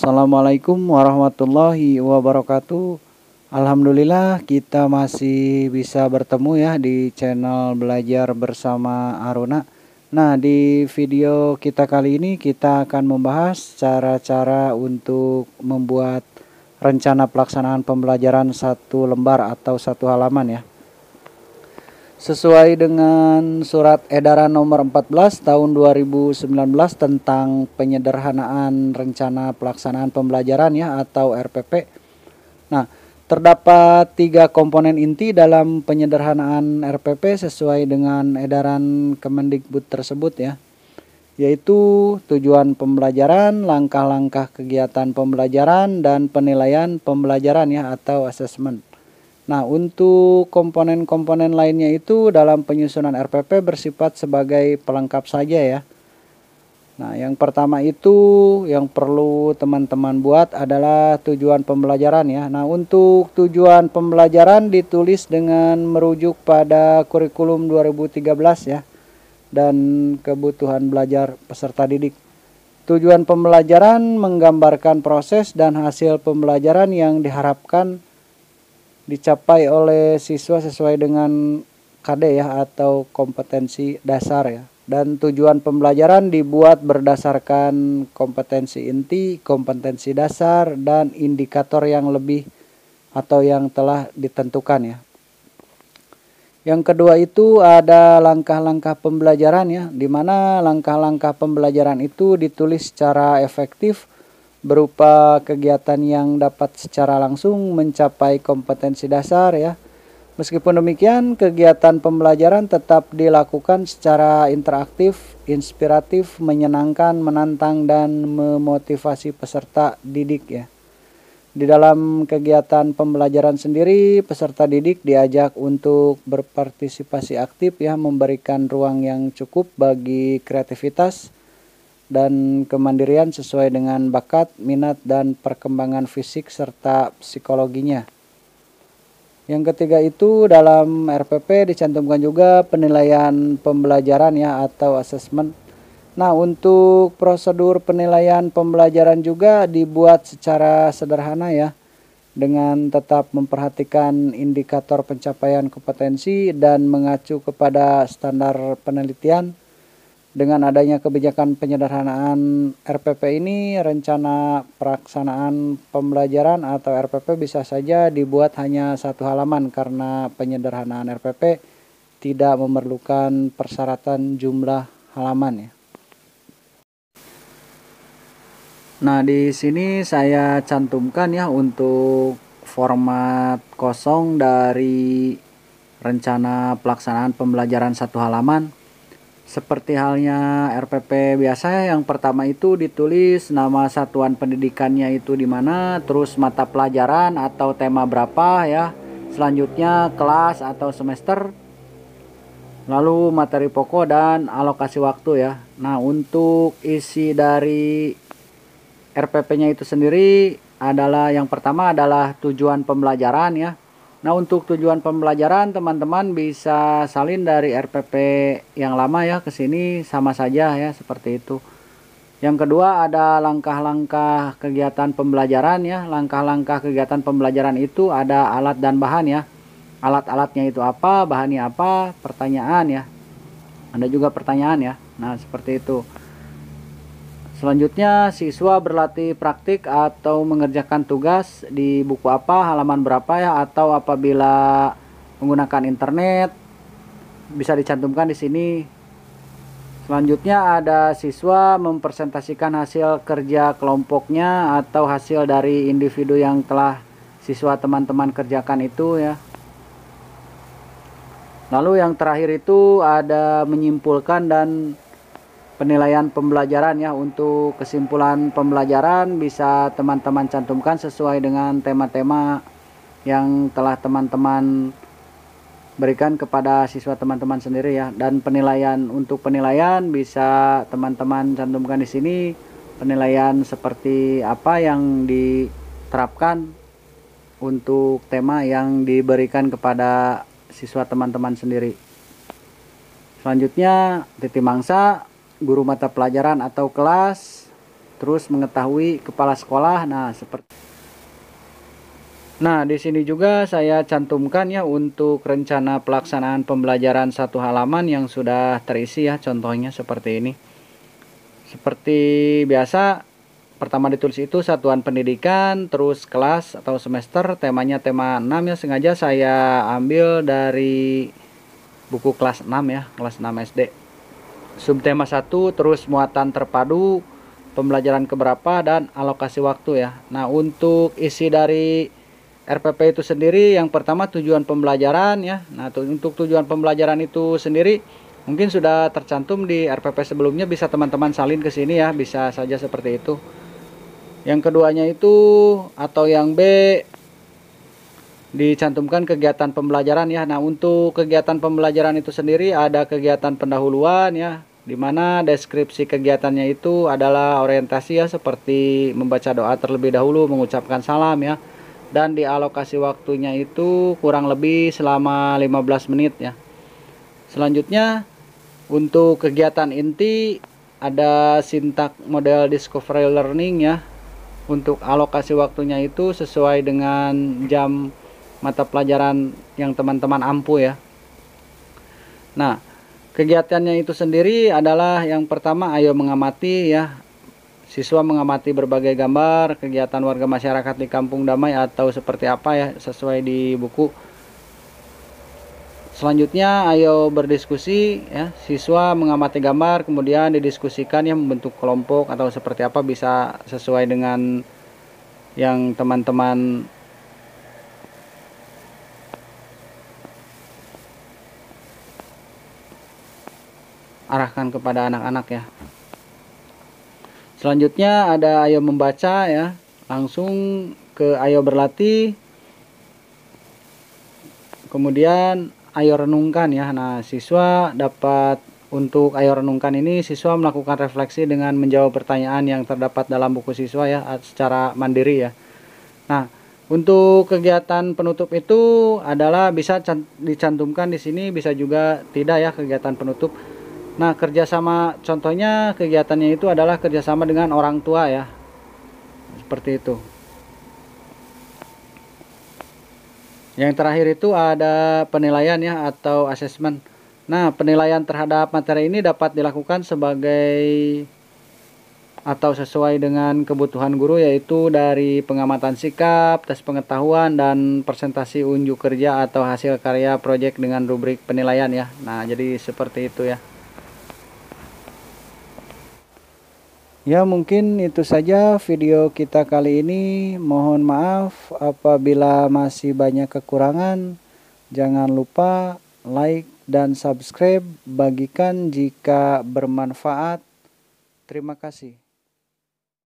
Assalamualaikum warahmatullahi wabarakatuh. Alhamdulillah kita masih bisa bertemu ya di channel belajar bersama Aruna. Nah, di video kita kali ini kita akan membahas cara-cara untuk membuat rencana pelaksanaan pembelajaran satu lembar atau satu halaman ya. Sesuai dengan surat edaran nomor 14 tahun 2019 tentang penyederhanaan rencana pelaksanaan pembelajaran ya atau RPP. Nah, terdapat 3 komponen inti dalam penyederhanaan RPP sesuai dengan edaran Kemendikbud tersebut ya, yaitu tujuan pembelajaran, langkah-langkah kegiatan pembelajaran, dan penilaian pembelajaran ya atau asesmen. Nah, untuk komponen-komponen lainnya itu dalam penyusunan RPP bersifat sebagai pelengkap saja ya. Nah, yang pertama itu yang perlu teman-teman buat adalah tujuan pembelajaran ya. Nah, untuk tujuan pembelajaran ditulis dengan merujuk pada kurikulum 2013 ya dan kebutuhan belajar peserta didik. Tujuan pembelajaran menggambarkan proses dan hasil pembelajaran yang diharapkan dicapai oleh siswa sesuai dengan KD ya atau kompetensi dasar ya. Dan tujuan pembelajaran dibuat berdasarkan kompetensi inti, kompetensi dasar, dan indikator yang lebih atau yang telah ditentukan ya. Yang kedua itu ada langkah-langkah pembelajaran ya, di mana langkah-langkah pembelajaran itu ditulis secara efektif berupa kegiatan yang dapat secara langsung mencapai kompetensi dasar ya. Meskipun demikian, kegiatan pembelajaran tetap dilakukan secara interaktif, inspiratif, menyenangkan, menantang, dan memotivasi peserta didik ya. Di dalam kegiatan pembelajaran sendiri, peserta didik diajak untuk berpartisipasi aktif ya, memberikan ruang yang cukup bagi kreativitas dan kemandirian sesuai dengan bakat, minat, dan perkembangan fisik serta psikologinya. Yang ketiga itu dalam RPP dicantumkan juga penilaian pembelajaran ya atau asesmen. Nah, untuk prosedur penilaian pembelajaran juga dibuat secara sederhana ya, dengan tetap memperhatikan indikator pencapaian kompetensi dan mengacu kepada standar penelitian. Dengan adanya kebijakan penyederhanaan RPP ini, rencana pelaksanaan pembelajaran atau RPP bisa saja dibuat hanya satu halaman karena penyederhanaan RPP tidak memerlukan persyaratan jumlah halaman ya. Nah, di sini saya cantumkan ya untuk format kosong dari rencana pelaksanaan pembelajaran satu halaman. Seperti halnya RPP biasa, yang pertama itu ditulis nama satuan pendidikannya itu di mana, terus mata pelajaran atau tema berapa ya. Selanjutnya kelas atau semester. Lalu materi pokok dan alokasi waktu ya. Nah, untuk isi dari RPP-nya itu sendiri adalah yang pertama adalah tujuan pembelajaran ya. Nah, untuk tujuan pembelajaran teman-teman bisa salin dari RPP yang lama ya ke sini sama saja ya seperti itu. Yang kedua ada langkah-langkah kegiatan pembelajaran ya. Langkah-langkah kegiatan pembelajaran itu ada alat dan bahan ya. Alat-alatnya itu apa, bahannya apa, pertanyaan ya. Ada juga pertanyaan ya. Nah, seperti itu. Selanjutnya siswa berlatih praktik atau mengerjakan tugas di buku apa, halaman berapa ya, atau apabila menggunakan internet bisa dicantumkan di sini. Selanjutnya ada siswa mempresentasikan hasil kerja kelompoknya atau hasil dari individu yang telah siswa teman-teman kerjakan itu ya. Lalu yang terakhir itu ada menyimpulkan dan penilaian pembelajaran ya. Untuk kesimpulan pembelajaran bisa teman-teman cantumkan sesuai dengan tema-tema yang telah teman-teman berikan kepada siswa teman-teman sendiri ya. Dan penilaian, untuk penilaian bisa teman-teman cantumkan di sini penilaian seperti apa yang diterapkan untuk tema yang diberikan kepada siswa teman-teman sendiri. Selanjutnya titik mangsa, guru mata pelajaran atau kelas, terus mengetahui kepala sekolah. Nah, di sini juga saya cantumkan ya untuk rencana pelaksanaan pembelajaran satu halaman yang sudah terisi ya, contohnya seperti ini. Seperti biasa, pertama ditulis itu satuan pendidikan, terus kelas atau semester, temanya tema 6 ya, sengaja saya ambil dari buku kelas 6 ya, kelas 6 SD. Subtema 1, terus muatan terpadu, pembelajaran keberapa, dan alokasi waktu ya. Nah, untuk isi dari RPP itu sendiri, yang pertama tujuan pembelajaran ya. Nah, untuk tujuan pembelajaran itu sendiri mungkin sudah tercantum di RPP sebelumnya, bisa teman-teman salin ke sini ya, bisa saja seperti itu. Yang keduanya itu atau yang B, dicantumkan kegiatan pembelajaran ya. Nah, untuk kegiatan pembelajaran itu sendiri ada kegiatan pendahuluan ya, dimana deskripsi kegiatannya itu adalah orientasi ya, seperti membaca doa terlebih dahulu, mengucapkan salam ya. Dan dialokasi waktunya itu kurang lebih selama 15 menit ya. Selanjutnya untuk kegiatan inti ada sintak model discovery learning ya. Untuk alokasi waktunya itu sesuai dengan jam mata pelajaran yang teman-teman ampuh ya. Nah, kegiatannya itu sendiri adalah yang pertama, ayo mengamati ya. Siswa mengamati berbagai gambar kegiatan warga masyarakat di Kampung Damai atau seperti apa ya, sesuai di buku. Selanjutnya ayo berdiskusi ya. Siswa mengamati gambar kemudian didiskusikan ya, membentuk kelompok atau seperti apa, bisa sesuai dengan yang teman-teman arahkan kepada anak-anak ya. Selanjutnya ada ayo membaca ya, langsung ke ayo berlatih, kemudian ayo renungkan ya. Nah, siswa dapat, untuk ayo renungkan ini siswa melakukan refleksi dengan menjawab pertanyaan yang terdapat dalam buku siswa ya, secara mandiri ya. Nah, untuk kegiatan penutup itu adalah bisa dicantumkan di sini, bisa juga tidak ya kegiatan penutup. Nah, kerjasama, contohnya kegiatannya itu adalah kerjasama dengan orang tua ya, seperti itu. Yang terakhir itu ada penilaian ya atau asesmen. Nah, penilaian terhadap materi ini dapat dilakukan sebagai atau sesuai dengan kebutuhan guru, yaitu dari pengamatan sikap, tes pengetahuan, dan presentasi unjuk kerja atau hasil karya proyek dengan rubrik penilaian ya. Nah, jadi seperti itu ya. Ya, mungkin itu saja video kita kali ini. Mohon maaf apabila masih banyak kekurangan. Jangan lupa like dan subscribe, bagikan jika bermanfaat. Terima kasih.